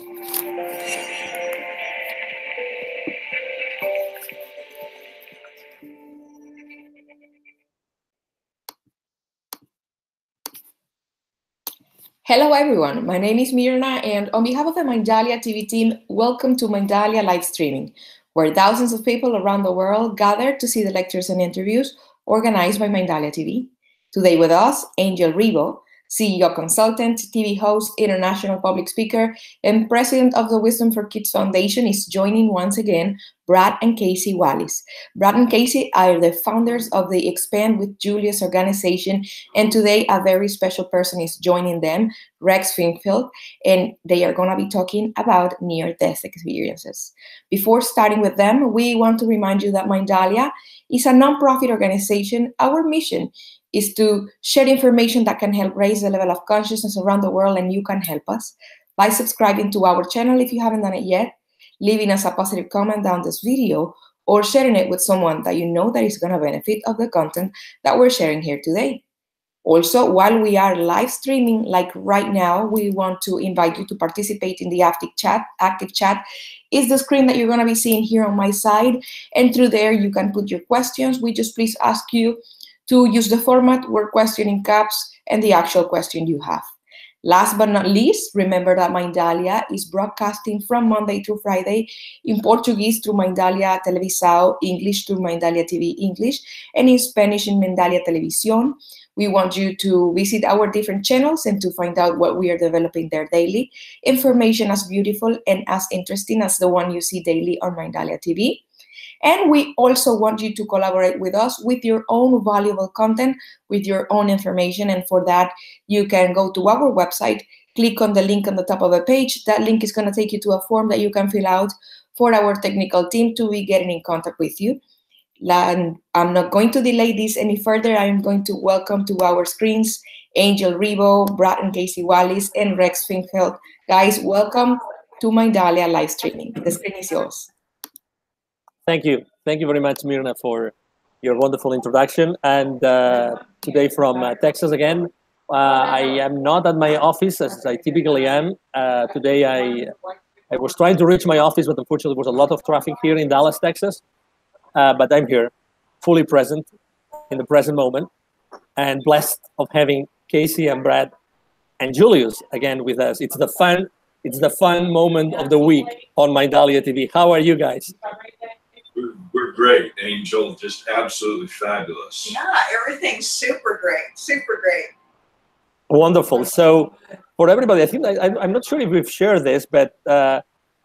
Hello everyone, my name is Mirna, and on behalf of the Mindalia TV team, welcome to Mindalia live streaming, where thousands of people around the world gather to see the lectures and interviews organized by Mindalia TV. Today with us, Angel Ribo, CEO consultant, TV host, international public speaker, and president of the Wisdom for Kids Foundation, is joining once again Brad and Casey Wallis. Brad and Casey are the founders of the Expand with Julius organization, and today a very special person is joining them, Rex Finfgeld, and they are going to be talking about near-death experiences. Before starting with them, we want to remind you that Mindalia is a non-profit organization. Our mission is to share information that can help raise the level of consciousness around the world, and you can help us by subscribing to our channel if you haven't done it yet, leaving us a positive comment down this video, or sharing it with someone that you know that is going to benefit of the content that we're sharing here today. Also, while we are live streaming, like right now, we want to invite you to participate in the active chat. Active chat is the screen that you're going to be seeing here on my side, and through there you can put your questions. We just please ask you to use the format word question in caps and the actual question you have. Last but not least, remember that Mindalia is broadcasting from Monday through Friday in Portuguese through Mindalia Televisão, English through Mindalia TV English, and in Spanish in Mindalia Televisión. We want you to visit our different channels and to find out what we are developing there daily. Information as beautiful and as interesting as the one you see daily on Mindalia TV. And we also want you to collaborate with us with your own valuable content, with your own information. And for that, you can go to our website, click on the link on the top of the page. That link is going to take you to a form that you can fill out for our technical team to be getting in contact with you. And I'm not going to delay this any further. I'm going to welcome to our screens Angel Ribo, Brad and Casey Wallis, and Rex Finfgeld. Guys, welcome to Mindalia live streaming. The screen is yours. Thank you. Thank you very much, Mirna, for your wonderful introduction. And today from Texas again. I am not at my office as I typically am. Today I was trying to reach my office, but unfortunately there was a lot of traffic here in Dallas, Texas. But I'm here, fully present in the present moment, and blessed of having Casey and Brad and Julius again with us. It's the fun moment of the week on Mindalia TV. How are you guys? We're great, Angel. Just absolutely fabulous. Yeah, everything's super great, super great. Wonderful. So, for everybody, I think I'm not sure if we've shared this, but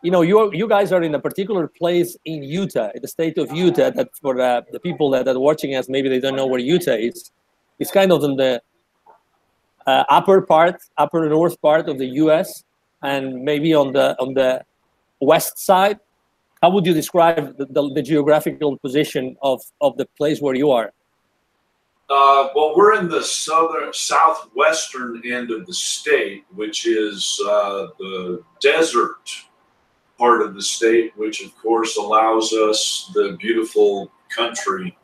you know, you guys are in a particular place in Utah, in the state of Utah. That for the people that are watching us, maybe they don't know where Utah is. It's kind of in the upper north part of the U.S. and maybe on the west side. How would you describe the geographical position of the place where you are? Well, we're in the southwestern end of the state, which is the desert part of the state, which of course allows us the beautiful country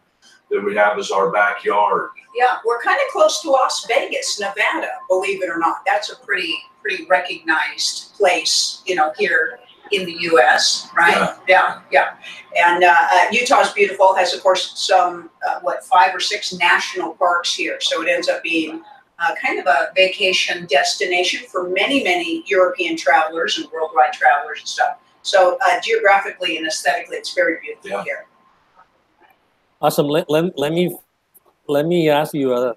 that we have as our backyard. Yeah, we're kind of close to Las Vegas, Nevada, believe it or not. That's a pretty recognized place, you know, here in the U.S., right? Yeah. And Utah's beautiful, has of course some, 5 or 6 national parks here. So it ends up being kind of a vacation destination for many European travelers and worldwide travelers and stuff. So geographically and aesthetically, it's very beautiful here. Awesome. Let me ask you a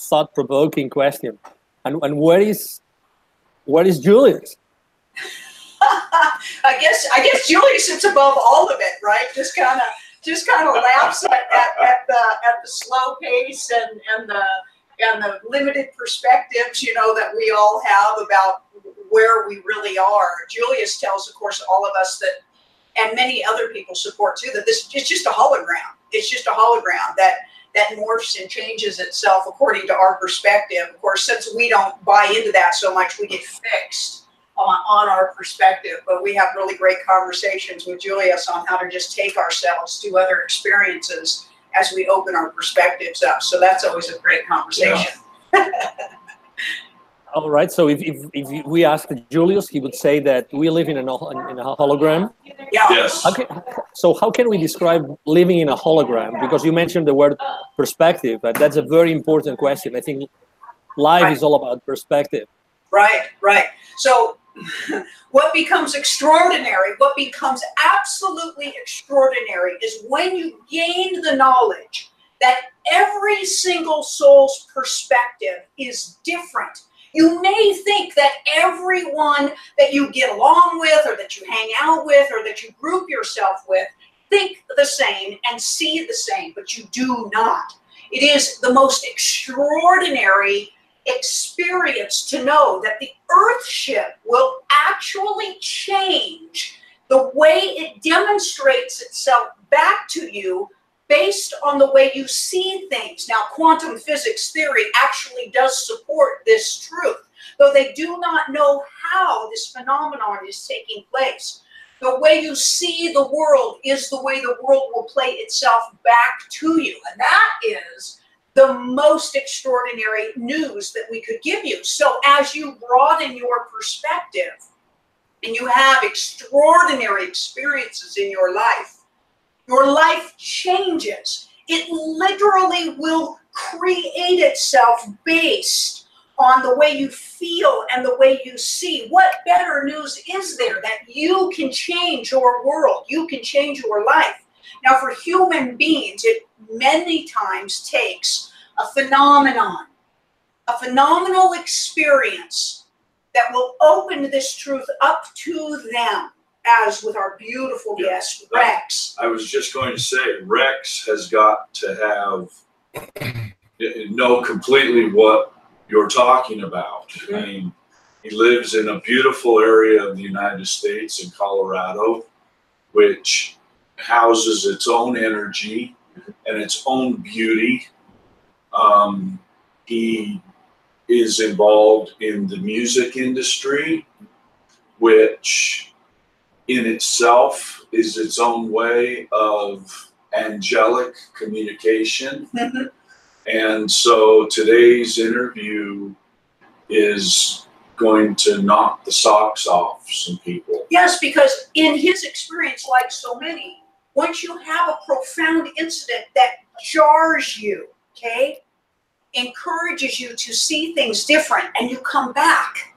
thought-provoking question. And where is Julius? I guess Julius sits above all of it, right? Just kind of laughs at the slow pace and the limited perspectives, you know, that we all have about where we really are. Julius tells, of course, all of us that, and many other people support too, that it's just a hologram. It's just a hologram that morphs and changes itself according to our perspective. Of course, since we don't buy into that so much, we get fixed on our perspective, but we have really great conversations with Julius on how to just take ourselves to other experiences as we open our perspectives up. So that's always a great conversation. Yeah. All right. So if we asked Julius, he would say that we live in a hologram. Yeah. Yes. Okay. So how can we describe living in a hologram? Because you mentioned the word perspective, but that's a very important question. I think life is all about perspective. Right, right. So what becomes extraordinary, what becomes absolutely extraordinary is when you gain the knowledge that every single soul's perspective is different. You may think that everyone that you get along with or that you hang out with or that you group yourself with think the same and see the same, but you do not. It is the most extraordinary experience to know that the Earthship will actually change the way it demonstrates itself back to you based on the way you see things. Now, quantum physics theory actually does support this truth, though they do not know how this phenomenon is taking place. The way you see the world is the way the world will play itself back to you, and that is the most extraordinary news that we could give you. So as you broaden your perspective and you have extraordinary experiences in your life changes. It literally will create itself based on the way you feel and the way you see. What better news is there that you can change your world, you can change your life? Now, for human beings, it many times takes a phenomenon, a phenomenal experience that will open this truth up to them, as with our beautiful guest, Rex. I was just going to say, Rex has got to know completely what you're talking about. Mm-hmm. I mean, he lives in a beautiful area of the United States in Colorado, which houses its own energy and its own beauty. He is involved in the music industry, which in itself is its own way of angelic communication. Mm-hmm. And so today's interview is going to knock the socks off some people. Yes, because in his experience, like so many, once you have a profound incident that jars you, okay, encourages you to see things different, and you come back,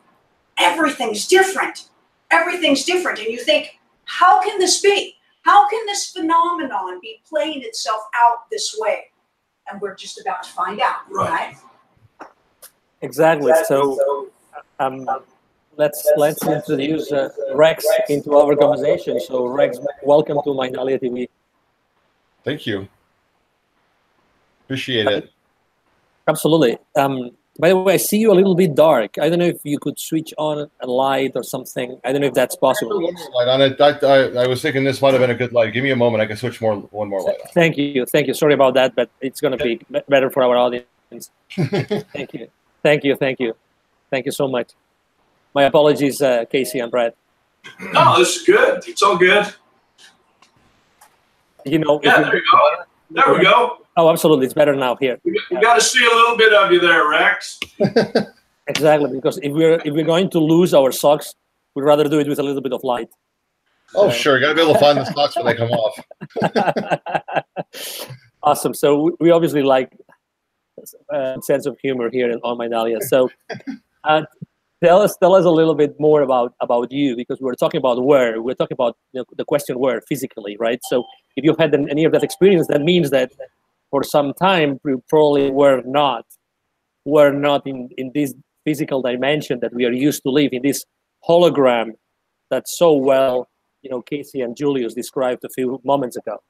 everything's different. Everything's different. And you think, how can this be? How can this phenomenon be playing itself out this way? And we're just about to find out, right? Exactly. So let's introduce Rex into our conversation. So Rex, welcome to Mindalia TV. Thank you. Appreciate it. Absolutely. By the way, I see you a little bit dark. I don't know if you could switch on a light or something. I don't know if that's possible. Light on it. I was thinking this might have been a good light. Give me a moment. I can switch one more light on. Thank you. Thank you. Sorry about that, but it's going to be better for our audience. Thank you. Thank you. Thank you. Thank you so much. My apologies, Casey and Brad. No, this is good. It's all good. You know. Yeah, there we go. There we go. Oh, absolutely. It's better now here. We got to see a little bit of you there, Rex. Exactly, because if we're going to lose our socks, we'd rather do it with a little bit of light. Oh, sure. You got to be able to find the socks when they come off. Awesome. So we obviously like a sense of humor here on Mindalia. So tell us a little bit more about you, because we're talking about where. We're talking about the question where physically, right? So if you've had any of that experience, that means that for some time we probably were not in this physical dimension that we are used to live in, this hologram that so well Casey and Julius described a few moments ago.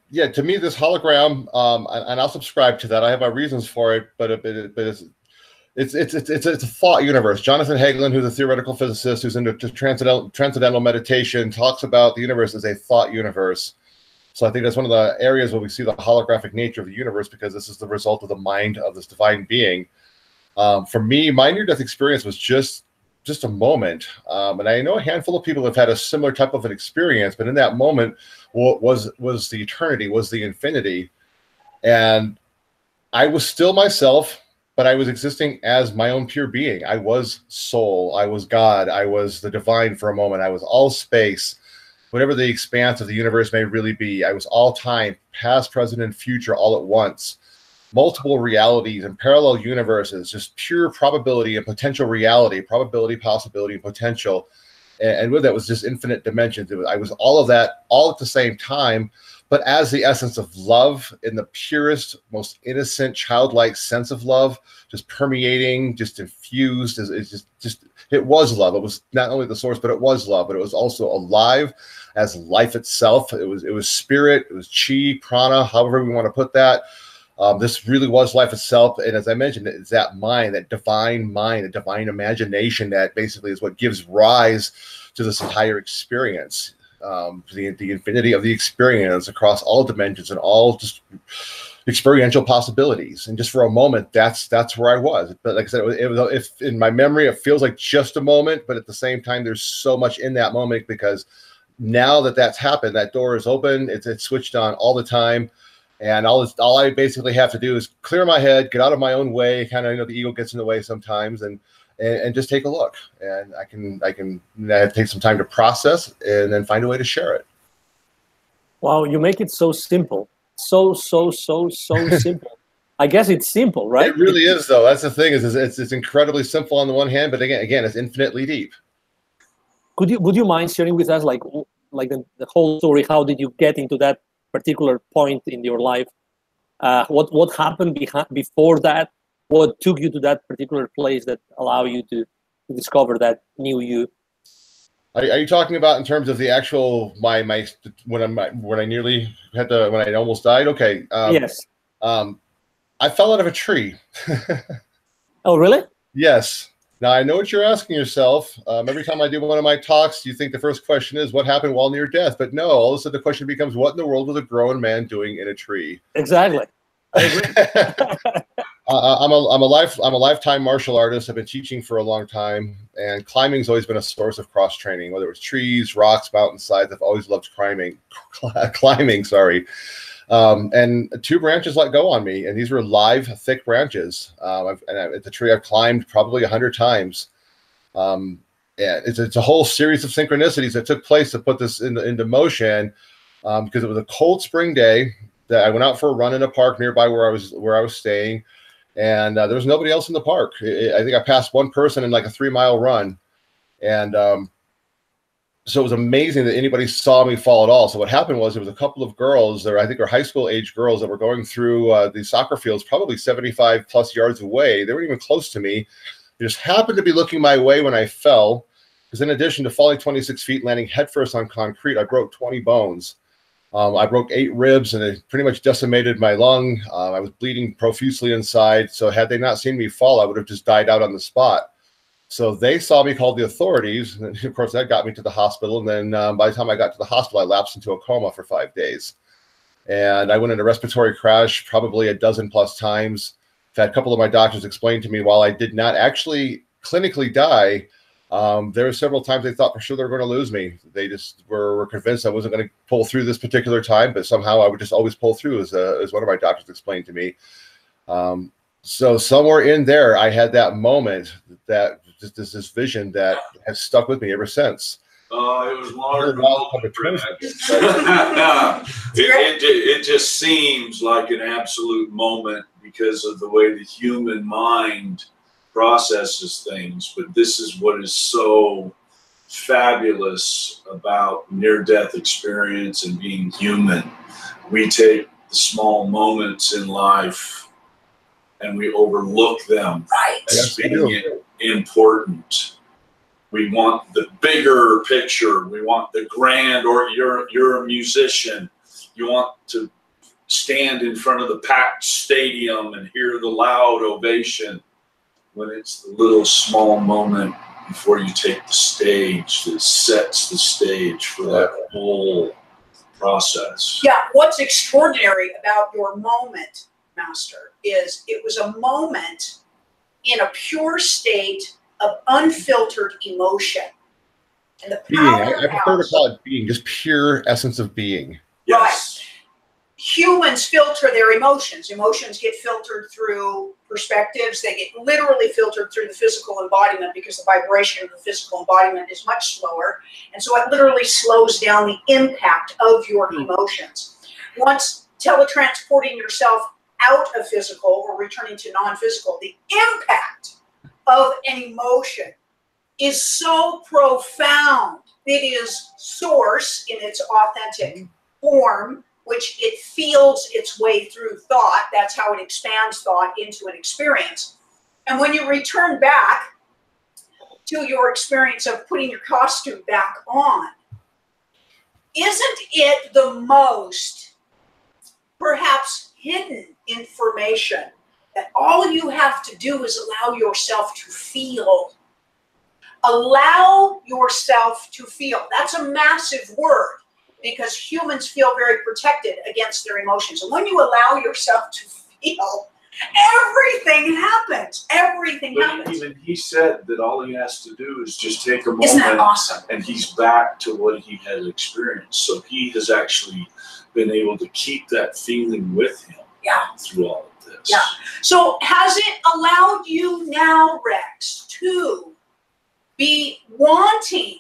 Yeah, to me, this hologram, and I'll subscribe to that. I have my reasons for it, but it's a thought universe. Jonathan Hagelin, who's a theoretical physicist who's into transcendental meditation, talks about the universe as a thought universe. So I think that's one of the areas where we see the holographic nature of the universe, because this is the result of the mind of this divine being. For me, my near-death experience was just a moment. And I know a handful of people have had a similar type of an experience, but in that moment was the eternity, was the infinity. And I was still myself, but I was existing as my own pure being. I was soul. I was God. I was the divine for a moment. I was all space, whatever the expanse of the universe may really be. I was all time, past, present, and future all at once. Multiple realities and parallel universes, just pure probability and potential reality, probability, possibility, and potential. And with that was just infinite dimensions. I was all of that all at the same time, but as the essence of love, in the purest, most innocent, childlike sense of love, just permeating, just infused. It was love. It was not only the source, but it was love. But it was also alive as life itself. It was spirit. It was chi, prana, however we want to put that. This really was life itself. And as I mentioned, it's that mind, that divine imagination that basically is what gives rise to this entire experience. The infinity of the experience across all dimensions and all just experiential possibilities. And just for a moment, that's where I was. But like I said, if in my memory, it feels like just a moment, but at the same time, there's so much in that moment, because now that that's happened, that door is open, it's switched on all the time. And all I basically have to do is clear my head, get out of my own way. Kind of, the ego gets in the way sometimes, and just take a look. And I can take some time to process and then find a way to share it. Wow, you make it so simple, so simple. I guess it's simple, right? It really is, though. That's the thing, is it's incredibly simple on the one hand, but again, it's infinitely deep. Would you mind sharing with us, like the whole story? How did you get into that particular point in your life? What happened before that? What took you to that particular place that allowed you to discover that new you? Are you talking about in terms of the actual when I nearly had to, when I almost died? Okay. Yes. I fell out of a tree. Oh, really? Yes. Now, I know what you're asking yourself. Every time I do one of my talks, you think the first question is, what happened while near death? But no, all of a sudden the question becomes, what in the world was a grown man doing in a tree? Exactly. I agree. I'm a lifetime martial artist. I've been teaching for a long time, and climbing's always been a source of cross training, whether it's trees, rocks, mountainsides. I've always loved climbing, sorry. And two branches let go on me, and these were live, thick branches. It's a tree I've climbed probably 100 times. And it's a whole series of synchronicities that took place to put this into motion, because it was a cold spring day that I went out for a run in a park nearby where I was staying, and there was nobody else in the park. I think I passed one person in like a 3-mile run, and so it was amazing that anybody saw me fall at all. So what happened was, there was a couple of girls that I think are high school age girls that were going through the soccer fields, probably 75 plus yards away. They weren't even close to me. They just happened to be looking my way when I fell, because in addition to falling 26 feet, landing headfirst on concrete, I broke 20 bones. I broke 8 ribs, and it pretty much decimated my lung. I was bleeding profusely inside. So had they not seen me fall, I would have just died out on the spot. So they saw me, called the authorities, and of course that got me to the hospital. And then by the time I got to the hospital, I lapsed into a coma for 5 days. And I went into respiratory crash probably a dozen plus times. In fact, a couple of my doctors explained to me, while I did not actually clinically die, there were several times they thought for sure they were going to lose me. They just were convinced I wasn't going to pull through this particular time, but somehow I would just always pull through, as one of my doctors explained to me. So somewhere in there, I had that moment, that this vision that has stuck with me ever since. It was longer it just seems like an absolute moment because of the way the human mind processes things. But this is what is so fabulous about near-death experience and being human. We take the small moments in life and we overlook them as being important. We want the bigger picture. We want the grand, or you're a musician. You want to stand in front of the packed stadium and hear the loud ovation, when it's the little small moment before you take the stage that sets the stage for that whole process. Yeah, what's extraordinary about your moment, Master, is it was a moment in a pure state of unfiltered emotion. And the being, I prefer to call it being, just pure essence of being. Yes. Right. humans filter their emotions. Emotions get filtered through perspectives. They get literally filtered through the physical embodiment because the vibration of the physical embodiment is much slower. And so it literally slows down the impact of your emotions. Once teletransporting yourself out of physical or returning to non-physical, the impact of an emotion is so profound. It is source in its authentic form, which it feels its way through thought. That's how it expands thought into an experience. And when you return back to your experience of putting your costume back on, isn't it the most perhaps hidden information that all you have to do is allow yourself to feel? Allow yourself to feel. That's a massive word because humans feel very protected against their emotions. And when you allow yourself to feel, everything happens. Everything happens. Even he said that all he has to do is just take a moment. Isn't that awesome? And he's back to what he has experienced. So he has actually been able to keep that feeling with him through all of this. Yeah. So has it allowed you now, Rex, to be wanting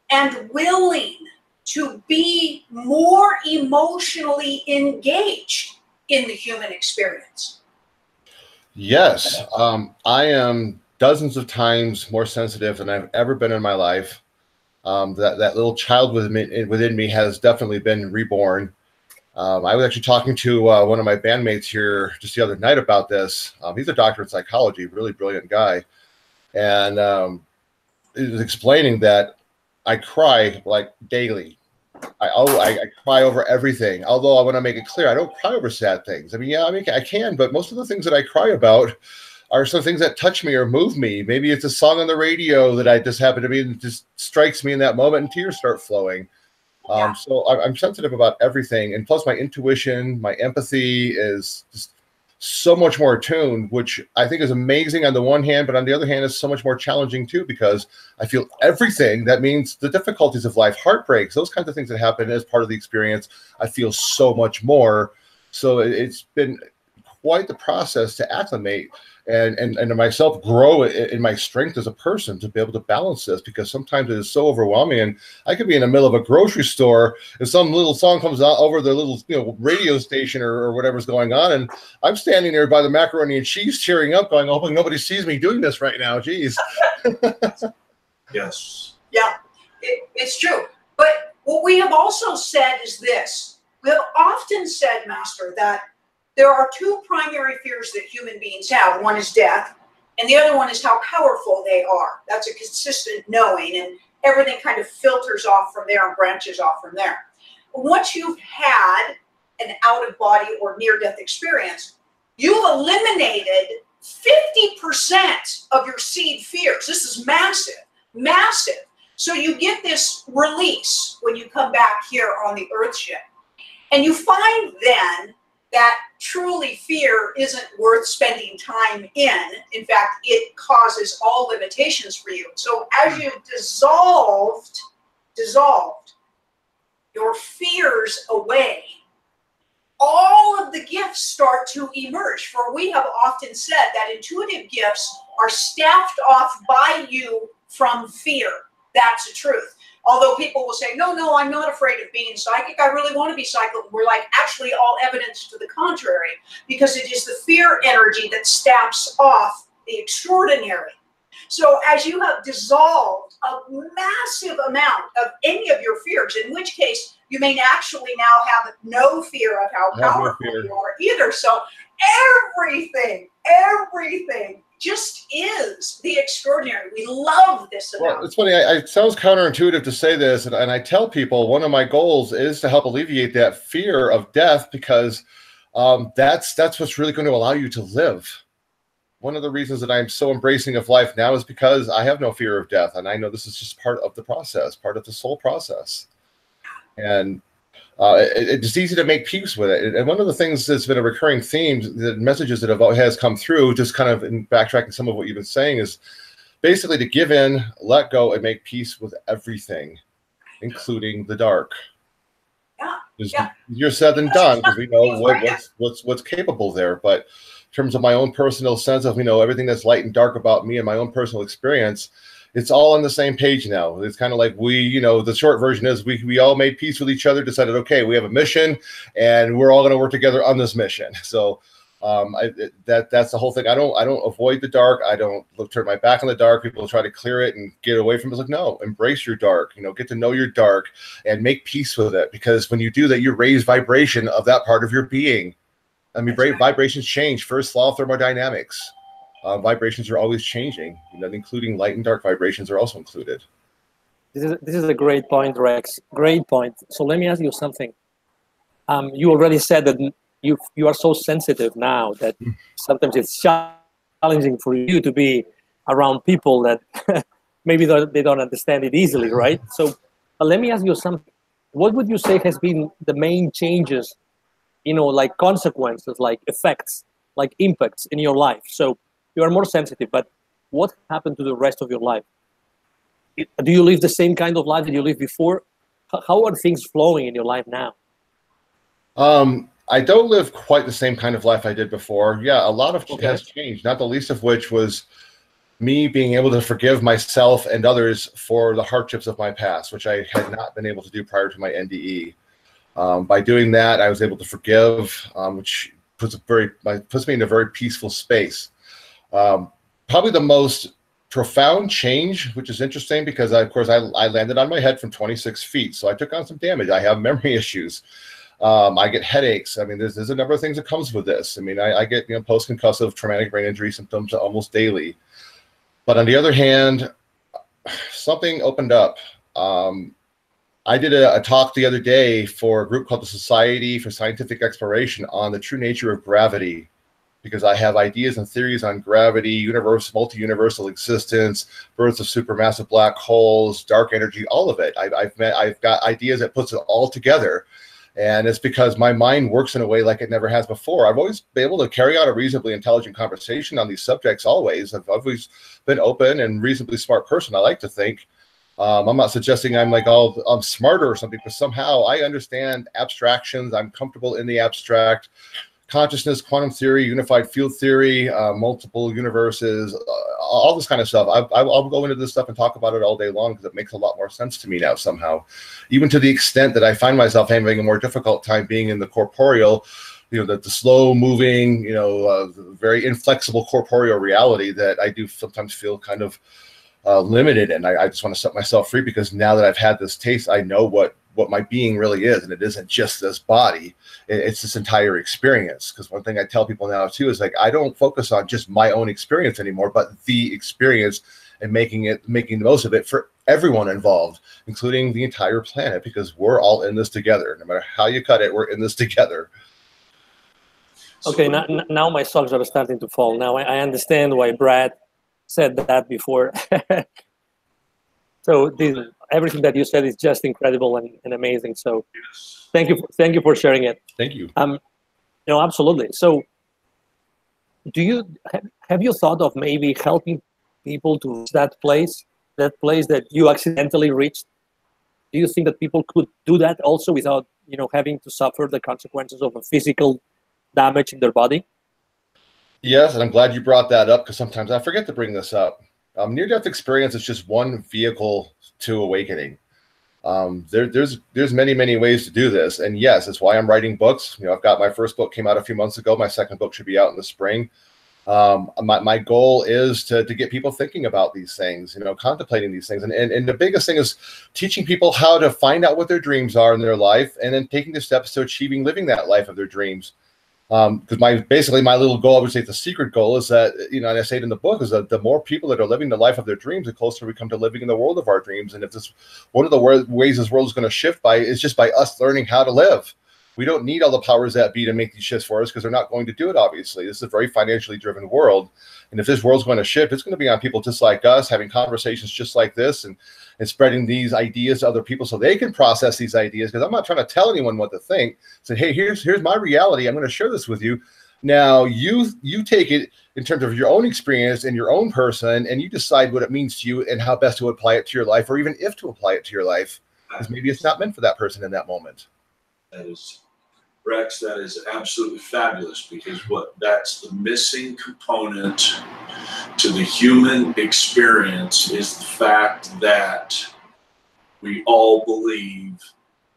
and willing to be more emotionally engaged in the human experience? Yes. I am dozens of times more sensitive than I've ever been in my life. That little child within me has definitely been reborn. I was actually talking to one of my bandmates here just the other night about this. He's a doctor in psychology, really brilliant guy. And he was explaining that I cry like daily. I cry over everything. Although I want to make it clear, I don't cry over sad things. I mean, I can, but most of the things that I cry about are some things that touch me or move me. Maybe it's a song on the radio that I just happen to be, and just strikes me in that moment and tears start flowing. So I'm sensitive about everything. And plus my intuition, my empathy is just so much more attuned, which I think is amazing on the one hand, but on the other hand is so much more challenging too, because I feel everything. That means the difficulties of life, heartbreaks, those kinds of things that happen as part of the experience, I feel so much more. So it's been quite the process to acclimate and myself grow in my strength as a person to be able to balance this, because sometimes it is so overwhelming. And I could be in the middle of a grocery store and some little song comes out over the little radio station or whatever's going on, and I'm standing there by the macaroni and cheese cheering up, going, "Oh, nobody sees me doing this right now." Jeez. Yes. Yeah, it's true. But what we have also said is this. We have often said, Master, that there are two primary fears that human beings have. One is death, and the other one is how powerful they are. That's a consistent knowing, and everything kind of filters off from there and branches off from there. Once you've had an out-of-body or near-death experience, you've eliminated 50% of your seed fears. This is massive, massive. So you get this release when you come back here on the Earth ship. And you find then that truly fear isn't worth spending time in. In fact, it causes all limitations for you. So as you've dissolved your fears away, all of the gifts start to emerge. For we have often said that intuitive gifts are staffed off by you from fear. That's the truth. Although people will say, no, I'm not afraid of being psychic. I really want to be psychic. We're like, actually, all evidence to the contrary, because it is the fear energy that staffs off the extraordinary. So as you have dissolved a massive amount of any of your fears, in which case you may actually now have no fear of how powerful you are either. So everything just is the extraordinary. We love this about Well, it's funny. It sounds counterintuitive to say this, and I tell people one of my goals is to help alleviate that fear of death, because that's what's really going to allow you to live. One of the reasons that I'm so embracing of life now is because I have no fear of death, and I know this is just part of the process, part of the soul process, and it's easy to make peace with it. And one of the things that's been a recurring theme, the messages that has come through, just kind of in backtracking some of what you've been saying, is basically to give in, let go, and make peace with everything, including the dark. Yeah. Easier said than done, because we know what's capable there. But in terms of my own personal sense of, everything that's light and dark about me and my own personal experience, it's all on the same page now. It's kind of like the short version is we all made peace with each other, decided, okay, we have a mission and we're all going to work together on this mission. So that's the whole thing. I don't avoid the dark. I don't turn my back on the dark. People try to clear it and get away from it. It's like, no, embrace your dark, get to know your dark and make peace with it. Because when you do that, you raise vibration of that part of your being. I mean, vibrations change. First law of thermodynamics. Vibrations are always changing, including light and dark vibrations are also included. This is a great point, Rex. Great point. So let me ask you something. You already said that you are so sensitive now that sometimes it's challenging for you to be around people that maybe they don't understand it easily, right? So let me ask you something. What would you say has been the main changes, like consequences, like effects, like impacts in your life? So you are more sensitive, but what happened to the rest of your life? Do you live the same kind of life that you lived before? How are things flowing in your life now? I don't live quite the same kind of life I did before. Yeah, a lot of has changed, not the least of which was me being able to forgive myself and others for the hardships of my past, which I had not been able to do prior to my NDE. By doing that, I was able to forgive, which puts me in a very peaceful space. Probably the most profound change, which is interesting because I landed on my head from 26 feet, so I took on some damage. I have memory issues. I get headaches. I mean, there's a number of things that comes with this. I mean, I get post-concussive traumatic brain injury symptoms almost daily. But on the other hand, something opened up. I did a talk the other day for a group called the Society for Scientific Exploration on the true nature of gravity, because I have ideas and theories on gravity, multi-universal existence, births of supermassive black holes, dark energy, all of it. I've got ideas that puts it all together. And it's because my mind works in a way like it never has before. I've always been able to carry out a reasonably intelligent conversation on these subjects always. I've always been open and reasonably smart person, I like to think. I'm not suggesting I'm I'm smarter or something, but somehow I understand abstractions. I'm comfortable in the abstract. Consciousness, quantum theory, unified field theory, multiple universes, all this kind of stuff. I'll go into this stuff and talk about it all day long because it makes a lot more sense to me now somehow. Even to the extent that I find myself having a more difficult time being in the corporeal, the slow moving, very inflexible corporeal reality that I do sometimes feel kind of limited. And I just want to set myself free because now that I've had this taste, I know what my being really is. And it isn't just this body. It's this entire experience. Because one thing I tell people now too is I don't focus on just my own experience anymore, but the experience and making the most of it for everyone involved, including the entire planet, because we're all in this together. No matter how you cut it, we're in this together. Okay, now my socks are starting to fall. Now I understand why Brad said that before. So everything that you said is just incredible and amazing. So thank you for sharing it. Thank you. Absolutely. So have you thought of maybe helping people to reach that place that you accidentally reached? Do you think that people could do that also without having to suffer the consequences of a physical damage in their body? Yes, and I'm glad you brought that up because sometimes I forget to bring this up. Near-death experience is just one vehicle to awakening. There's many ways to do this, and yes, that's why I'm writing books. I've got my first book came out a few months ago. My second book should be out in the spring. My goal is to get people thinking about these things, contemplating these things, and the biggest thing is teaching people how to find out what their dreams are in their life, and then taking the steps to living that life of their dreams. Because my little goal, I would say the secret goal is that, and I say it in the book, is that the more people that are living the life of their dreams, the closer we come to living in the world of our dreams. And if this, one of the ways this world is going to shift is just by us learning how to live. We don't need all the powers that be to make these shifts for us because they're not going to do it, obviously. This is a very financially driven world. And if this world's going to shift, it's going to be on people just like us, having conversations just like this and spreading these ideas to other people so they can process these ideas. Because I'm not trying to tell anyone what to think. Say, hey, here's my reality. I'm going to share this with you. Now, you take it in terms of your own experience and your own person, and you decide what it means to you and how best to apply it to your life, or even if to apply it to your life, because maybe it's not meant for that person in that moment. That is, Rex, that is absolutely fabulous, because that's the missing component to the human experience, is the fact that we all believe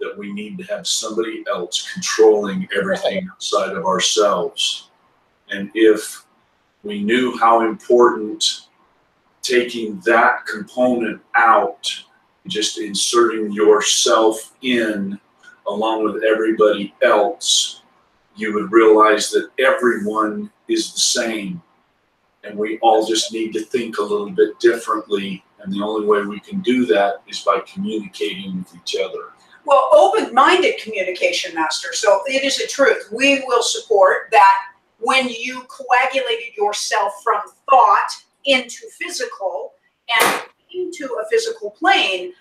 that we need to have somebody else controlling everything outside of ourselves. And if we knew how important taking that component out, just inserting yourself in along with everybody else, you would realize that everyone is the same. And we all just need to think a little bit differently. And the only way we can do that is by communicating with each other. Well, open-minded communication, Master. So it is a truth. We will support that when you coagulated yourself from thought into physical and into a physical plane,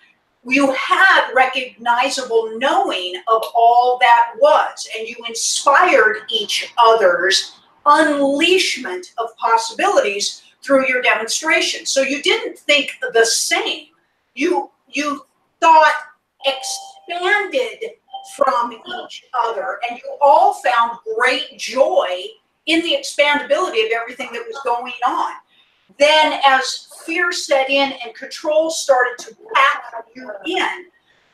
you had recognizable knowing of all that was, and you inspired each other's unleashment of possibilities through your demonstration. So you didn't think the same. You thought expanded from each other, and you all found great joy in the expandability of everything that was going on. Then as fear set in and control started to pack you in,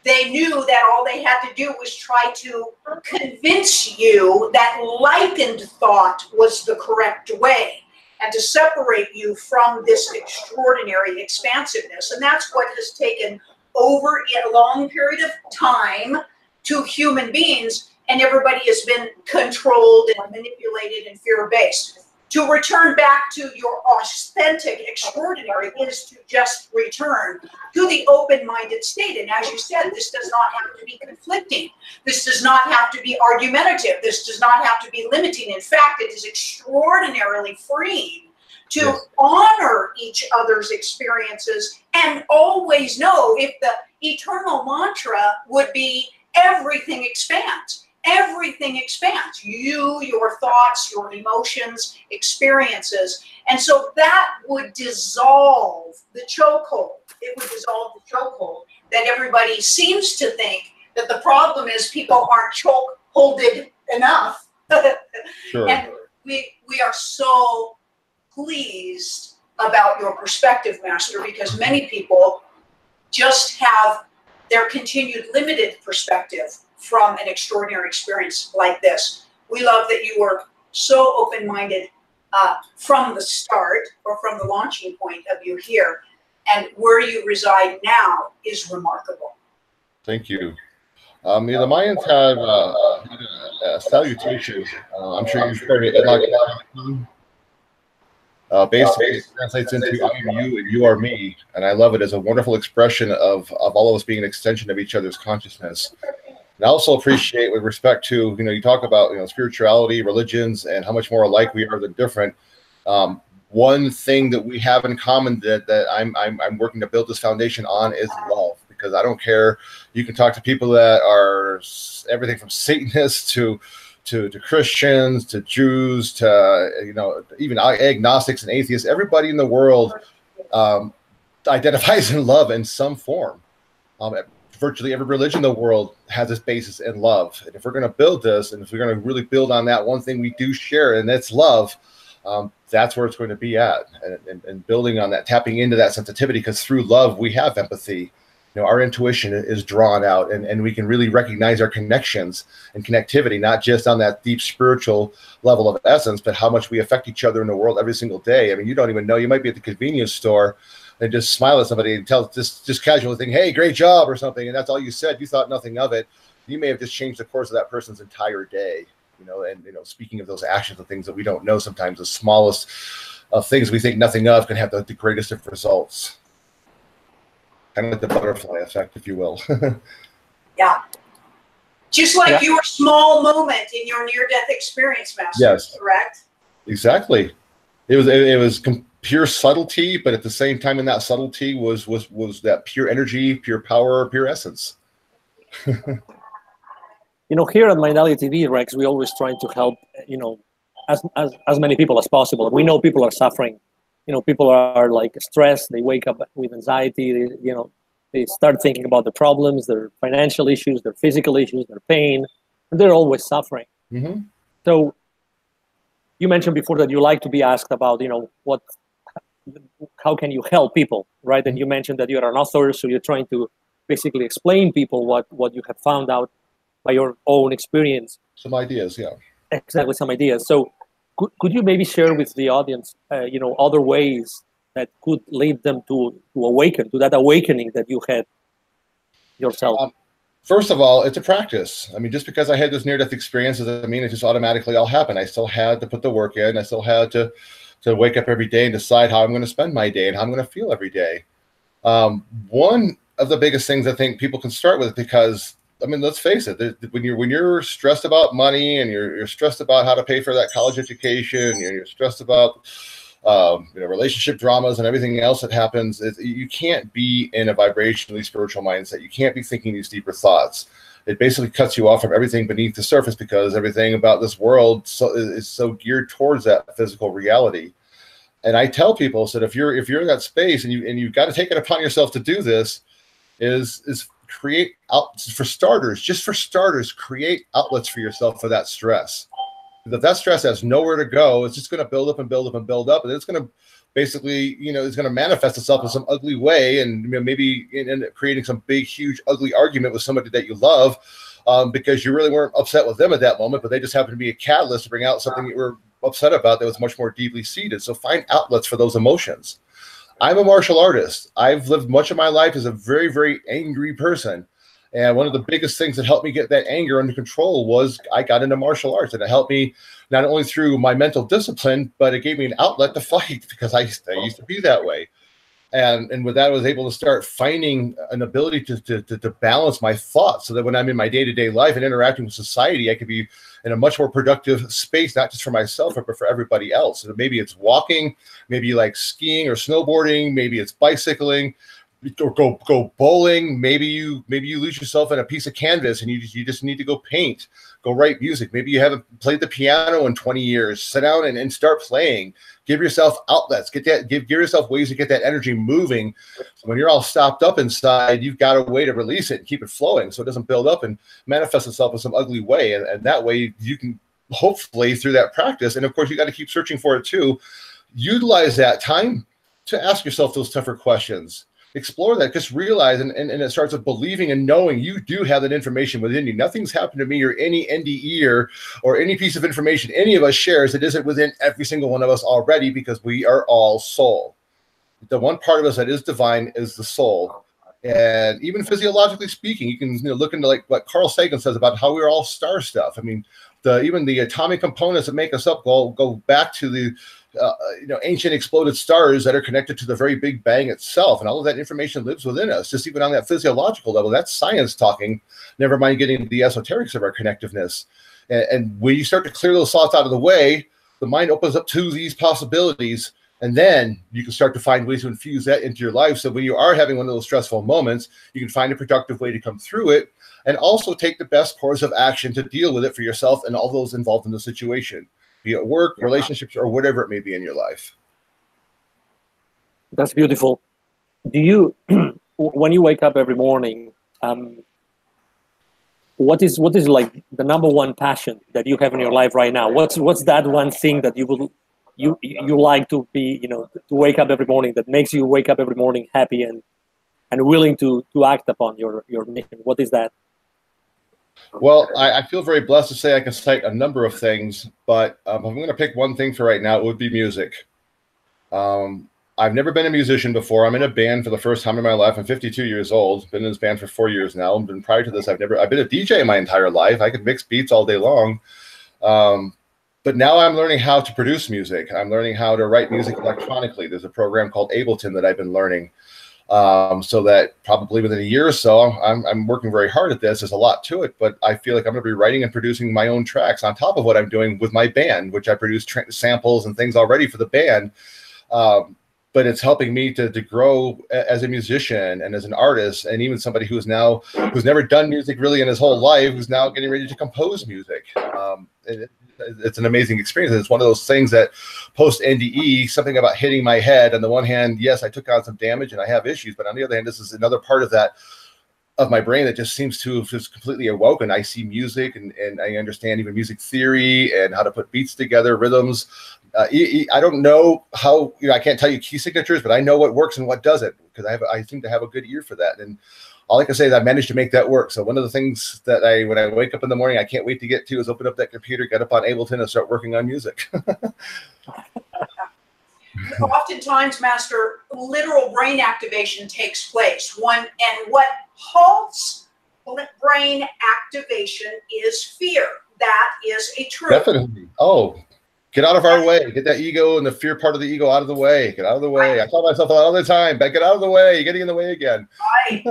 they knew that all they had to do was try to convince you that lightened thought was the correct way, and to separate you from this extraordinary expansiveness. And that's what has taken over a long period of time to human beings, and everybody has been controlled and manipulated and fear-based. To return back to your authentic extraordinary is to just return to the open-minded state. And as you said, this does not have to be conflicting. This does not have to be argumentative. This does not have to be limiting. In fact, it is extraordinarily freeing to honor each other's experiences and always know, if the eternal mantra would be everything expands. Everything expands. You, your thoughts, your emotions, experiences. And so that would dissolve the chokehold. It would dissolve the chokehold that everybody seems to think that the problem is people aren't chokeholded enough. Sure. And we are so pleased about your perspective, Master, because many people just have their continued limited perspective from an extraordinary experience like this. We love that you were so open-minded from the start, or from the launching point of you here, and where you reside now is remarkable. Thank you. The Mayans have a salutation. I'm sure you've heard it. Basically, it translates into "I am you and you are me," and I love it as a wonderful expression of all of us being an extension of each other's consciousness. And I also appreciate, with respect to, you talk about, spirituality, religions, and how much more alike we are than different. One thing that we have in common that I'm working to build this foundation on is love, because I don't care. You can talk to people that are everything from Satanists to Christians to Jews to even agnostics and atheists. Everybody in the world identifies in love in some form. Virtually every religion in the world has its basis in love. And if we're going to build this, and if we're going to really build on that one thing we do share, and that's love, that's where it's going to be at. And building on that, tapping into that sensitivity, because through love, we have empathy. Our intuition is drawn out, and we can really recognize our connections and connectivity, not just on that deep spiritual level of essence, but how much we affect each other in the world every single day. I mean, you don't even know. You might be at the convenience store and just smile at somebody and tell just casual thing, "Hey, great job," or something, and that's all you said. You thought nothing of it. You may have just changed the course of that person's entire day. And speaking of those actions and things that we don't know, sometimes the smallest of things we think nothing of can have the greatest of results. Kind of like the butterfly effect, if you will. Yeah. Just like your small moment in your near-death experience, Master. Yes. Correct? Exactly. It was pure subtlety, but at the same time, in that subtlety was that pure energy, pure power, pure essence. Here at Mindalia TV, Rex, we always try to help, as many people as possible. We know people are suffering. People are like stressed. They wake up with anxiety. They start thinking about the problems, their financial issues, their physical issues, their pain. they're always suffering. Mm-hmm. So you mentioned before that you like to be asked about, how can you help people, right? And you mentioned that you're an author, so you're trying to basically explain people what you have found out by your own experience. Some ideas, yeah. Exactly, some ideas. So could you maybe share with the audience, other ways that could lead them to awaken, to that awakening that you had yourself? First of all, it's a practice. I mean, just because I had this near-death experience doesn't mean it just automatically all happened. I still had to put the work in. I still had to wake up every day and decide how I'm going to spend my day and how I'm going to feel every day. One of the biggest things I think people can start with, because I mean, let's face it, when you're stressed about money and you're stressed about how to pay for that college education, and you're stressed about relationship dramas and everything else that happens, you can't be in a vibrationally spiritual mindset. You can't be thinking these deeper thoughts. It basically cuts you off from everything beneath the surface, because everything about this world is so geared towards that physical reality. And I tell people that if you're in that space and you've got to take it upon yourself to do this, is create for starters, create outlets for yourself for that stress. If that stress has nowhere to go, it's just going to build up and build up and build up, and it's going to basically, it's going to manifest itself in some ugly way, and maybe end up creating some big, huge, ugly argument with somebody that you love, because you really weren't upset with them at that moment, but they just happened to be a catalyst to bring out something you were upset about that was much more deeply seated. So find outlets for those emotions. I'm a martial artist. I've lived much of my life as a very, very angry person. And one of the biggest things that helped me get that anger under control was I got into martial arts, and it helped me not only through my mental discipline, but it gave me an outlet to fight, because I used to be that way. And with that, I was able to start finding an ability to balance my thoughts, so that when I'm in my day-to-day life and interacting with society, I could be in a much more productive space, not just for myself, but for everybody else. So maybe it's walking, maybe like skiing or snowboarding, maybe it's bicycling, or go bowling. Maybe you lose yourself in a piece of canvas and you just need to go paint, go write music. Maybe you haven't played the piano in 20 years. Sit down and start playing. Give yourself outlets. Give yourself ways to get that energy moving. So when you're all stopped up inside, you've got a way to release it and keep it flowing, so it doesn't build up and manifest itself in some ugly way. And that way you can hopefully, through that practice, and of course you got to keep searching for it too, utilize that time to ask yourself those tougher questions. Explore that. Just realize, and it starts with believing and knowing you do have that information within you. Nothing's happened to me or any NDE or any piece of information any of us shares that isn't within every single one of us already, because we are all soul. The one part of us that is divine is the soul. And even physiologically speaking, you can look into like what Carl Sagan says about how we're all star stuff. I mean, even the atomic components that make us up go back to the ancient exploded stars that are connected to the very Big Bang itself, and all of that information lives within us, just even on that physiological level. That's science talking, never mind getting into the esoterics of our connectiveness. And when you start to clear those thoughts out of the way, the mind opens up to these possibilities, and then you can start to find ways to infuse that into your life, so when you are having one of those stressful moments, you can find a productive way to come through it, and also take the best course of action to deal with it for yourself and all those involved in the situation, be it work, relationships, or whatever it may be in your life. That's beautiful. Do you, when you wake up every morning, what is like the number one passion that you have in your life right now? What's that one thing that you like to be, to wake up every morning, that makes you wake up every morning happy and willing to act upon your mission? What is that? Well, I feel very blessed to say I can cite a number of things, but if I'm going to pick one thing for right now, it would be music. I've never been a musician before. I'm in a band for the first time in my life. I'm 52 years old. Been in this band for 4 years now. And prior to this, I've been a DJ my entire life. I could mix beats all day long. But now I'm learning how to produce music. I'm learning how to write music electronically. There's a program called Ableton that I've been learning. So that probably within a year or so, I'm working very hard at this. There's a lot to it, but I feel like I'm going to be writing and producing my own tracks on top of what I'm doing with my band, which I produce samples and things already for the band. But it's helping me to grow as a musician and as an artist, and even somebody who's never done music really in his whole life, who's now getting ready to compose music. It's an amazing experience. It's one of those things that post NDE, something about hitting my head. On the one hand, yes, I took on some damage and I have issues, but on the other hand, this is another part of that of my brain that just seems to have just completely awoken. I see music and I understand even music theory and how to put beats together, rhythms. I don't know how, I can't tell you key signatures, but I know what works and what doesn't, because I seem to have a good ear for that. And all I can say is I managed to make that work. So one of the things that when I wake up in the morning, I can't wait to get to is open up that computer, get up on Ableton and start working on music. Oftentimes, Master, literal brain activation takes place. And what halts brain activation is fear. That is a truth. Definitely. Oh, get out of our way. Get that ego and the fear part of the ego out of the way. Get out of the way. I tell myself all the time, but get out of the way. You're getting in the way again. Right.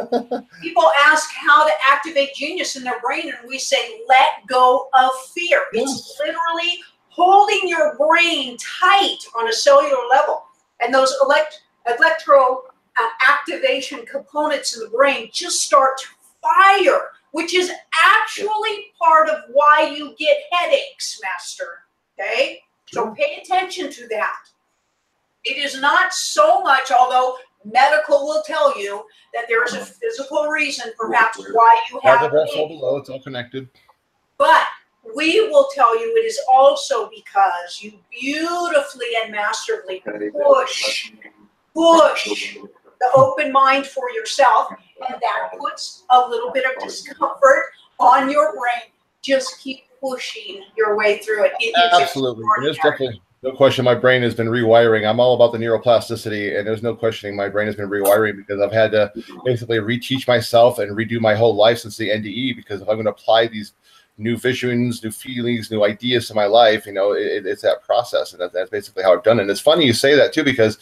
People ask how to activate genius in their brain, and we say, let go of fear. It's literally holding your brain tight on a cellular level. And those electro activation components in the brain just start to fire, which is actually part of why you get headaches, Master. Okay? So pay attention to that. It is not so much, although medical will tell you that there is a physical reason perhaps why you have it. It's all connected. But we will tell you it is also because you beautifully and masterfully push the open mind for yourself, and that puts a little bit of discomfort on your brain. Just keep pushing your way through it. Absolutely. There's definitely no question my brain has been rewiring. I'm all about the neuroplasticity, and there's no questioning my brain has been rewiring, because I've had to basically reteach myself and redo my whole life since the NDE, because if I'm going to apply these new visions, new feelings, new ideas to my life, it's that process. And that's basically how I've done it. And it's funny you say that too, because,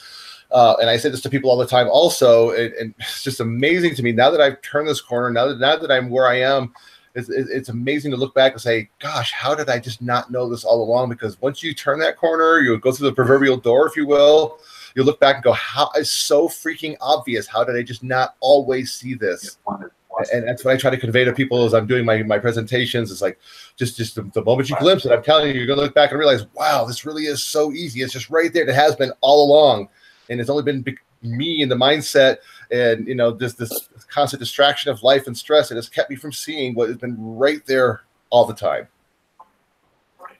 and I say this to people all the time also, and it's just amazing to me now that I've turned this corner, now that I'm where I am, it's amazing to look back and say, gosh, how did I just not know this all along? Because once you turn that corner, you go through the proverbial door, if you will, you look back and go, how is so freaking obvious? How did I just not always see this? And that's what I try to convey to people as I'm doing my presentations. It's like, just the moment you glimpse it, I'm telling you, you're going to look back and realize, wow, this really is so easy. It's just right there. It has been all along. And it's only been me and the mindset and, this constant distraction of life and stress that has kept me from seeing what has been right there all the time.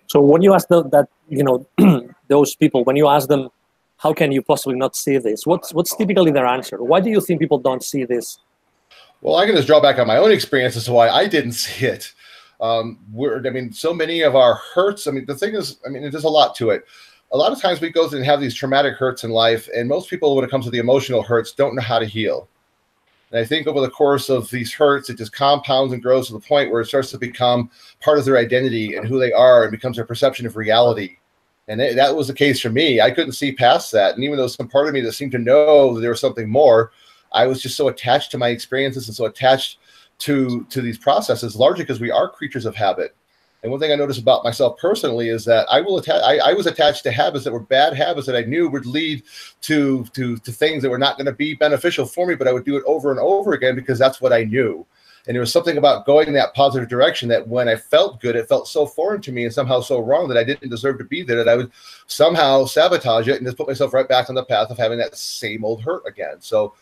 So when you ask those people, when you ask them, how can you possibly not see this? What's typically their answer? Why do you think people don't see this? Well, I can just draw back on my own experience as to why I didn't see it. So many of our hurts, the thing is, there's a lot to it. A lot of times we go through and have these traumatic hurts in life, and most people, when it comes to the emotional hurts, don't know how to heal. And I think over the course of these hurts, it just compounds and grows to the point where it starts to become part of their identity and who they are, and becomes their perception of reality. And that was the case for me. I couldn't see past that. And even though some part of me that seemed to know that there was something more, I was just so attached to my experiences and so attached to these processes, largely because we are creatures of habit. And one thing I noticed about myself personally is that I was attached to habits that were bad habits that I knew would lead to things that were not going to be beneficial for me, but I would do it over and over again because that's what I knew. And there was something about going in that positive direction that when I felt good, it felt so foreign to me and somehow so wrong that I didn't deserve to be there, that I would somehow sabotage it and just put myself right back on the path of having that same old hurt again. So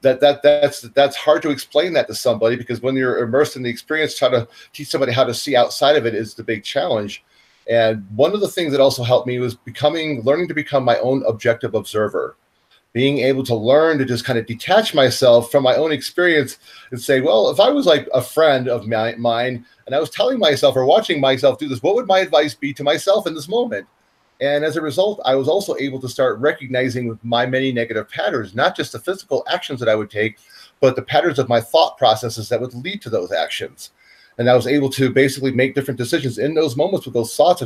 that's hard to explain that to somebody, because when you're immersed in the experience, trying to teach somebody how to see outside of it is the big challenge. And one of the things that also helped me was learning to become my own objective observer, being able to learn to just kind of detach myself from my own experience and say, well, if I was like a friend of mine and I was telling myself or watching myself do this, what would my advice be to myself in this moment? And as a result, I was also able to start recognizing my many negative patterns, not just the physical actions that I would take, but the patterns of my thought processes that would lead to those actions. And I was able to basically make different decisions in those moments with those thoughts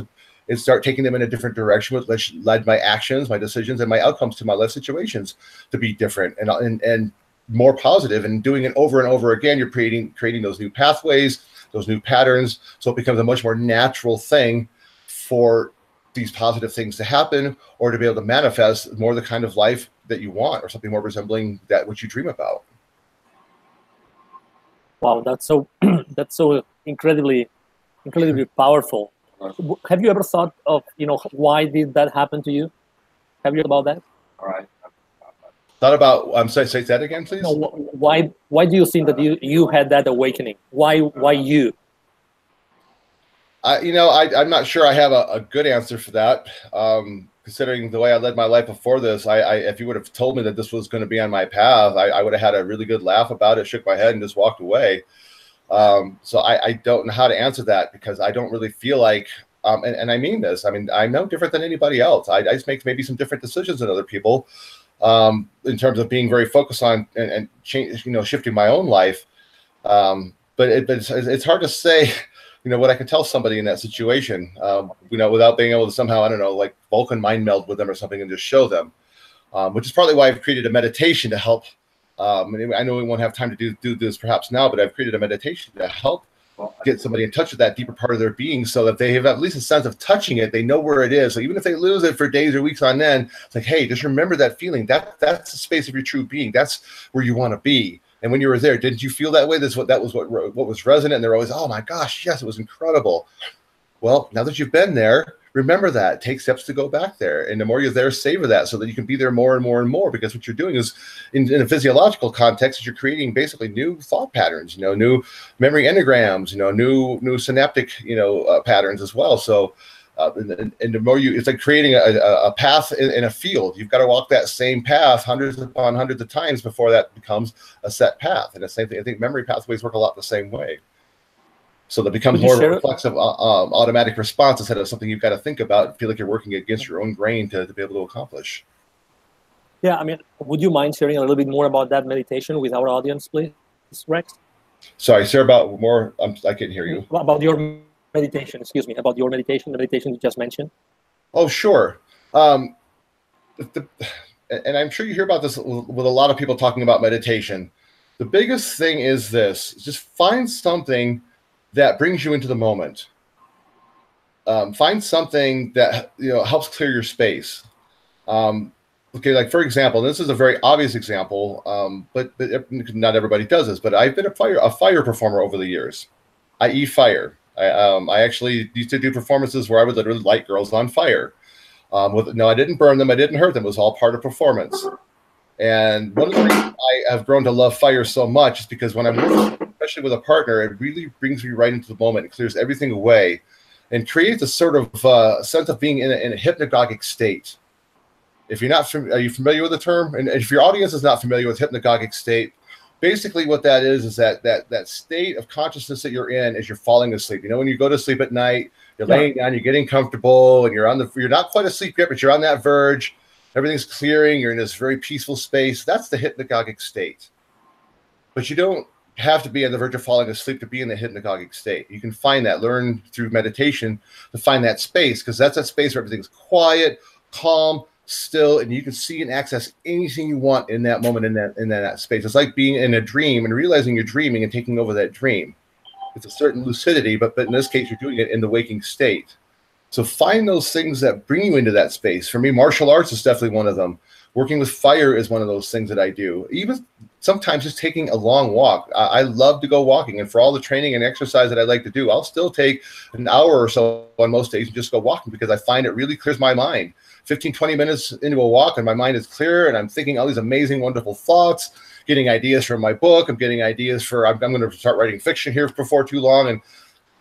and start taking them in a different direction, which led my actions, my decisions, and my outcomes to my life situations to be different and more positive. And doing it over and over again, you're creating those new pathways, those new patterns. So it becomes a much more natural thing for these positive things to happen, or to be able to manifest more the kind of life that you want, or something more resembling that which you dream about. Wow, that's so incredibly powerful. Have you ever thought of, why did that happen to you? Have you thought about that? All right. Thought about, I'm sorry, say that again, please. No, why do you think that you had that awakening? Why you? I'm not sure I have a good answer for that. Considering the way I led my life before this, if you would have told me that this was going to be on my path, I would have had a really good laugh about it, shook my head, and just walked away. So I don't know how to answer that, because I don't really feel like, and I mean this, I mean, I'm no different than anybody else. I just make maybe some different decisions than other people, in terms of being very focused on and change, shifting my own life. But it's hard to say, what I can tell somebody in that situation, without being able to somehow, I don't know, like Vulcan mind meld with them or something and just show them, which is partly why I've created a meditation to help. I know we won't have time to do this perhaps now, but I've created a meditation to help get somebody in touch with that deeper part of their being, so that they have at least a sense of touching it. They know where it is. So even if they lose it for days or weeks on end, it's like, hey, just remember that feeling. That's the space of your true being. That's where you want to be. And when you were there, didn't you feel that way? That was what was resonant. And they're always, oh my gosh, yes, it was incredible. Well, now that you've been there, remember that. Take steps to go back there. And the more you're there, savor that, so that you can be there more and more and more. Because what you're doing is, in a physiological context, is you're creating basically new thought patterns, new memory enneagrams, new synaptic, patterns as well. So, and the more it's like creating a path in a field. You've got to walk that same path hundreds upon hundreds of times before that becomes a set path. And the same thing, I think memory pathways work a lot the same way. So that becomes more of a reflexive, automatic response instead of something you've got to think about and feel like you're working against your own grain to be able to accomplish. Yeah, I mean, would you mind sharing a little bit more about that meditation with our audience, please, Rex? Sorry, sir, about more, I can't hear you. About your meditation, excuse me, about your meditation, the meditation you just mentioned. Oh, sure. And I'm sure you hear about this with a lot of people talking about meditation. The biggest thing is this: just find something that brings you into the moment. Find something that helps clear your space. Okay, like for example, this is a very obvious example, but not everybody does this. But I've been a fire performer over the years, i.e. fire. I actually used to do performances where I would literally light girls on fire. No, I didn't burn them. I didn't hurt them. It was all part of performance. And one of the reasons I have grown to love fire so much is because when I'm working, especially with a partner, it really brings me right into the moment. It clears everything away and creates a sort of sense of being in a hypnagogic state. If you're not, are you familiar with the term? And if your audience is not familiar with hypnagogic state, basically what that is that state of consciousness that you're in as you're falling asleep. When you go to sleep at night, you're laying down, you're getting comfortable, and you're not quite asleep yet, but you're on that verge. Everything's clearing. You're in this very peaceful space. That's the hypnagogic state. But you don't have to be on the verge of falling asleep to be in the hypnagogic state. You can find that, learn through meditation to find that space, because that's that space where everything's quiet, calm, still, and you can see and access anything you want in that moment, in that space. It's like being in a dream and realizing you're dreaming and taking over that dream. It's a certain lucidity, but in this case, you're doing it in the waking state. So find those things that bring you into that space. For me, martial arts is definitely one of them. Working with fire is one of those things that I do. Even sometimes just taking a long walk. I love to go walking, and for all the training and exercise that I like to do, I'll still take an hour or so on most days and just go walking, because I find it really clears my mind. 15, 20 minutes into a walk and my mind is clear, and I'm thinking all these amazing, wonderful thoughts, getting ideas from my book. I'm getting ideas for, I'm going to start writing fiction here before too long. And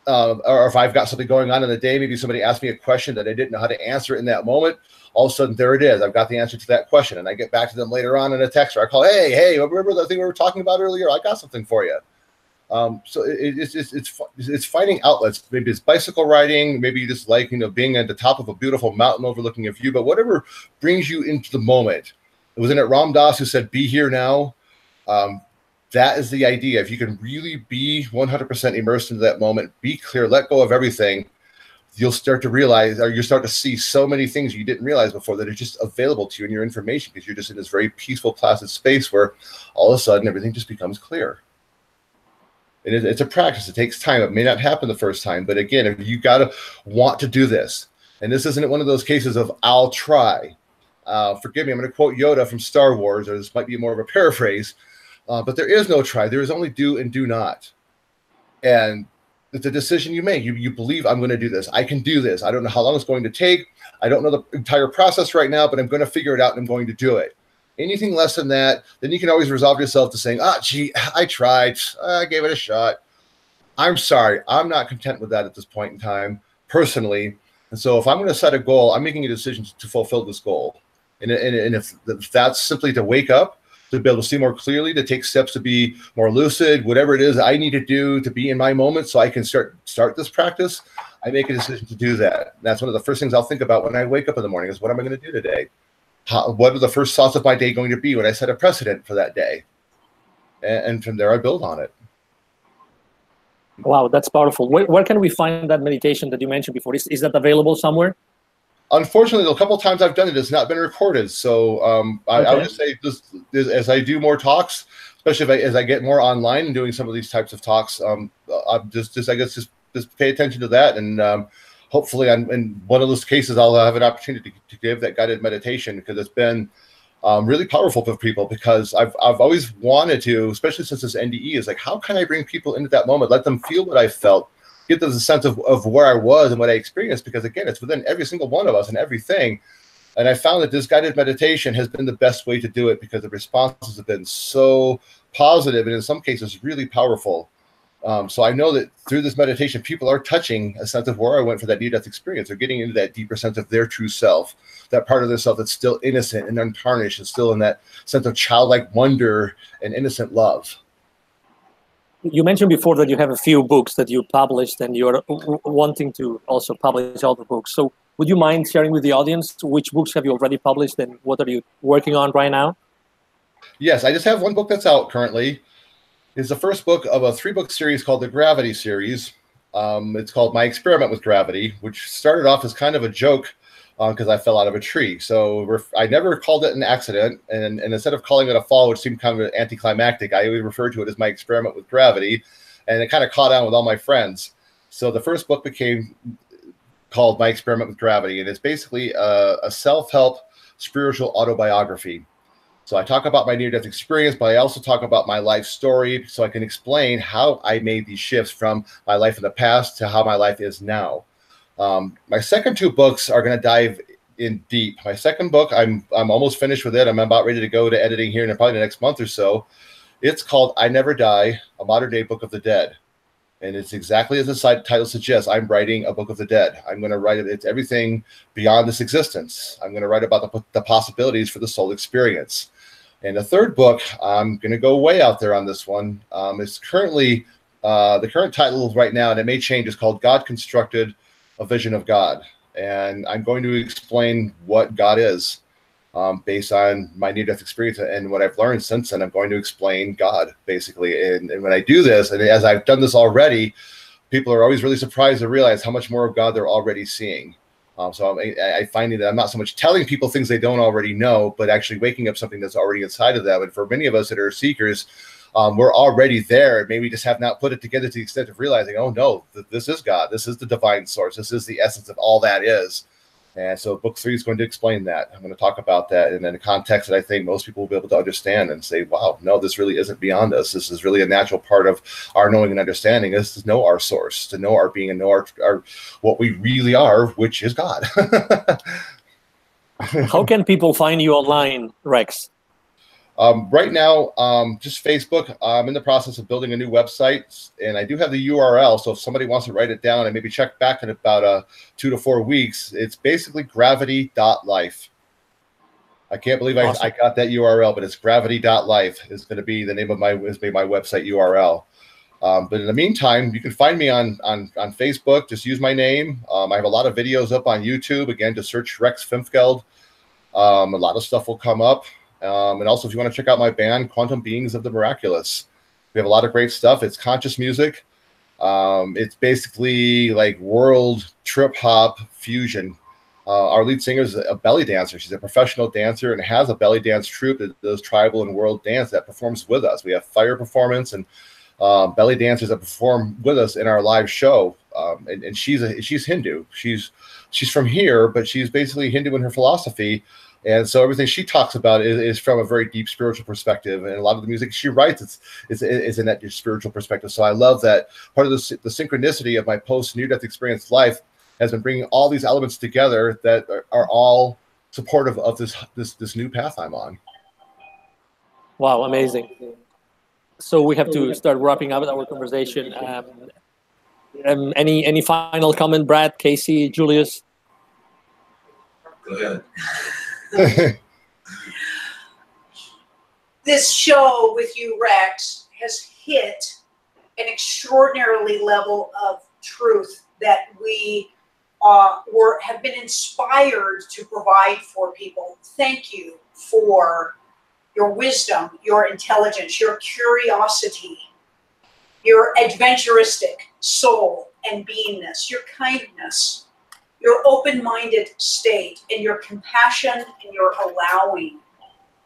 or if I've got something going on in the day, maybe somebody asked me a question that I didn't know how to answer in that moment. All of a sudden, there it is. I've got the answer to that question, and I get back to them later on in a text, or I call, hey, remember the thing we were talking about earlier? I got something for you. So it's finding outlets. Maybe it's bicycle riding. Maybe you just like, being at the top of a beautiful mountain overlooking a view, but whatever brings you into the moment. Wasn't it Ram Dass who said, be here now? That is the idea. If you can really be 100% immersed into that moment, be clear, let go of everything, you'll start to realize, or you start to see so many things you didn't realize before that are just available to you in your information, because you're just in this very peaceful, placid space where all of a sudden everything just becomes clear. And it's a practice. It takes time. It may not happen the first time, but again, if you got to want to do this, and this isn't one of those cases of I'll try. Forgive me, I'm going to quote Yoda from Star Wars, or this might be more of a paraphrase, but there is no try. There is only do and do not. And it's a decision you make. You believe, I'm going to do this. I can do this. I don't know how long it's going to take. I don't know the entire process right now, but I'm going to figure it out and I'm going to do it. Anything less than that, then you can always resolve yourself to saying, gee, I tried. I gave it a shot. I'm sorry. I'm not content with that at this point in time, personally. And so if I'm going to set a goal, I'm making a decision to fulfill this goal. And if that's simply to wake up, to be able to see more clearly, to take steps to be more lucid, whatever it is I need to do to be in my moment so I can start this practice, I make a decision to do that. And that's one of the first things I'll think about when I wake up in the morning is, what am I going to do today? What are the first thoughts of my day going to be when I set a precedent for that day? And from there, I build on it. Wow, that's powerful. Where can we find that meditation that you mentioned before? Is that available somewhere? Unfortunately, a couple of times I've done it, it's not been recorded. So I would just say, as I do more talks, especially as I get more online and doing some of these types of talks, I'm just pay attention to that. And hopefully, in one of those cases, I'll have an opportunity to give that guided meditation, because it's been really powerful for people. Because I've always wanted to, especially since this NDE is like, how can I bring people into that moment, let them feel what I felt, get them a sense of where I was and what I experienced, because again, it's within every single one of us and everything. And I found that this guided meditation has been the best way to do it, because the responses have been so positive and in some cases really powerful. So I know that through this meditation, people are touching a sense of where I went for that near-death experience. They're getting into that deeper sense of their true self, that part of their self that's still innocent and untarnished and still in that sense of childlike wonder and innocent love. You mentioned before that you have a few books that you published and you're wanting to also publish other books. So would you mind sharing with the audience which books have you already published and what are you working on right now? Yes, I just have one book that's out currently. It's the first book of a 3-book series called the Gravity series. It's called My Experiment with Gravity, which started off as kind of a joke because I fell out of a tree. So I never called it an accident. And instead of calling it a fall, which seemed kind of anticlimactic, I always referred to it as My Experiment with Gravity. And it kind of caught on with all my friends. So the first book became called My Experiment with Gravity. And it's basically a self-help spiritual autobiography. So I talk about my near-death experience, but I also talk about my life story so I can explain how I made these shifts from my life in the past to how my life is now. My second 2 books are going to dive in deep. My second book, I'm almost finished with it. I'm about ready to go to editing here in probably the next month or so. It's called I Never Die, a modern-day book of the dead. And it's exactly as the title suggests. I'm writing a book of the dead. I'm going to write it. It's everything beyond this existence. I'm going to write about the possibilities for the soul experience. And the third book, I'm going to go way out there on this one. It's currently, the current title right now, and it may change, is called God Constructed, A Vision of God. And I'm going to explain what God is based on my near-death experience and what I've learned since then. I'm going to explain God, basically. And when I do this, and as I've done this already, people are always really surprised to realize how much more of God they're already seeing. So I find that I'm not so much telling people things they don't already know, but actually waking up something that's already inside of them. And for many of us that are seekers, we're already there. Maybe we just have not put it together to the extent of realizing, oh no, this is God. This is the divine source. This is the essence of all that is. And so book 3 is going to explain that. I'm going to talk about that in a context that I think most people will be able to understand and say, wow, no, this really isn't beyond us. This is really a natural part of our knowing and understanding, is to know our source, to know our being and know our what we really are, which is God. How can people find you online, Rex? Right now, just Facebook. I'm in the process of building a new website, and I do have the URL. So if somebody wants to write it down and maybe check back in about 2 to 4 weeks, it's basically gravity.life. I can't believe I got that URL, but it's gravity.life is going to be the name of my website URL. But in the meantime, you can find me on Facebook. Just use my name. I have a lot of videos up on YouTube. Again, just search Rex Finfgeld. A lot of stuff will come up. And also, if you want to check out my band, Quantum Beings of the Miraculous, we have a lot of great stuff. It's conscious music. It's basically like world trip hop fusion. Our lead singer is a belly dancer. She's a professional dancer and has a belly dance troupe that does tribal and world dance that performs with us. We have fire performance and belly dancers that perform with us in our live show. And she's Hindu. She's from here, but she's basically Hindu in her philosophy. And so everything she talks about is from a very deep spiritual perspective. And a lot of the music she writes is in that spiritual perspective. So I love that part of the synchronicity of my post-near-death experience life has been bringing all these elements together that are all supportive of this new path I'm on. Wow, amazing. So we have to start wrapping up our conversation. Any final comment, Brad, Casey, Julius? Go ahead. This show with you, Rex, has hit an extraordinarily level of truth that we have been inspired to provide for people. Thank you for your wisdom, your intelligence, your curiosity, your adventuristic soul and beingness, your kindness, your open-minded state, and your compassion and your allowing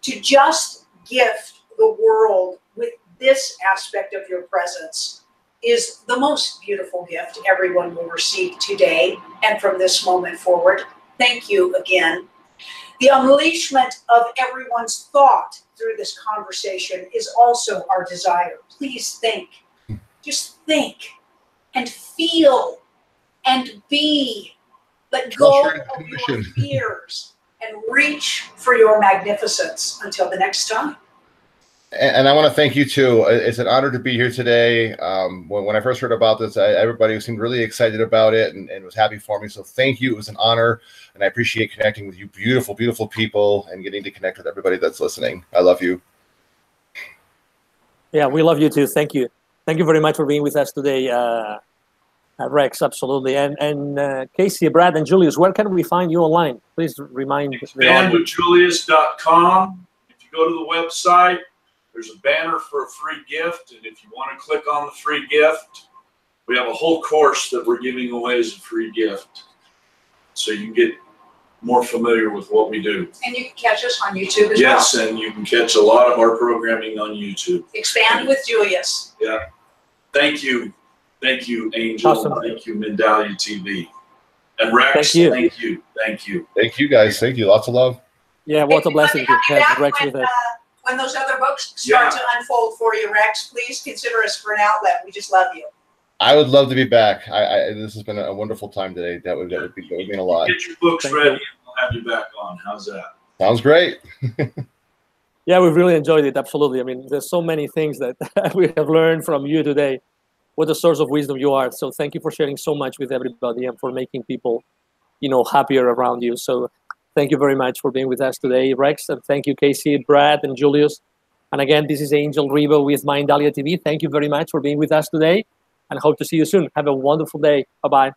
to just gift the world with this aspect of your presence is the most beautiful gift everyone will receive today and from this moment forward. Thank you again. The unleashment of everyone's thought through this conversation is also our desire. Please think, just think and feel and be. Let go of your fears and reach for your magnificence until the next time. And I want to thank you too. It's an honor to be here today. When I first heard about this, everybody seemed really excited about it and was happy for me. So thank you. It was an honor, and I appreciate connecting with you beautiful, beautiful people and getting to connect with everybody that's listening. I love you. Yeah, we love you too. Thank you. Thank you very much for being with us today, Rex, absolutely. And Casey, Brad, and Julius, where can we find you online? Please remind the audience. Expandwithjulius.com. If you go to the website, there's a banner for a free gift, and if you want to click on the free gift, we have a whole course that we're giving away as a free gift, so you can get more familiar with what we do. And you can catch us on YouTube as well. Yes, and you can catch a lot of our programming on YouTube. Expand with Julius. Yeah. Thank you. Thank you, Angel. Awesome. Thank you, Mindalia TV. And Rex, Thank you. Thank you. Thank you. Thank you, guys. Thank you. Lots of love. Yeah, what a blessing to have Rex with us. When those other books start to unfold for you, Rex, please consider us for an outlet. We just love you. I would love to be back. This has been a wonderful time today. That would mean a lot. Get your books ready, and we'll have you back on. How's that? Sounds great. Yeah, we've really enjoyed it. Absolutely. I mean, there's so many things that we have learned from you today. What a source of wisdom you are. So thank you for sharing so much with everybody and for making people, happier around you. So thank you very much for being with us today, Rex. And thank you, Casey, Brad, and Julius. And again, this is Angel Ribo with Mindalia TV. Thank you very much for being with us today and hope to see you soon. Have a wonderful day. Bye-bye.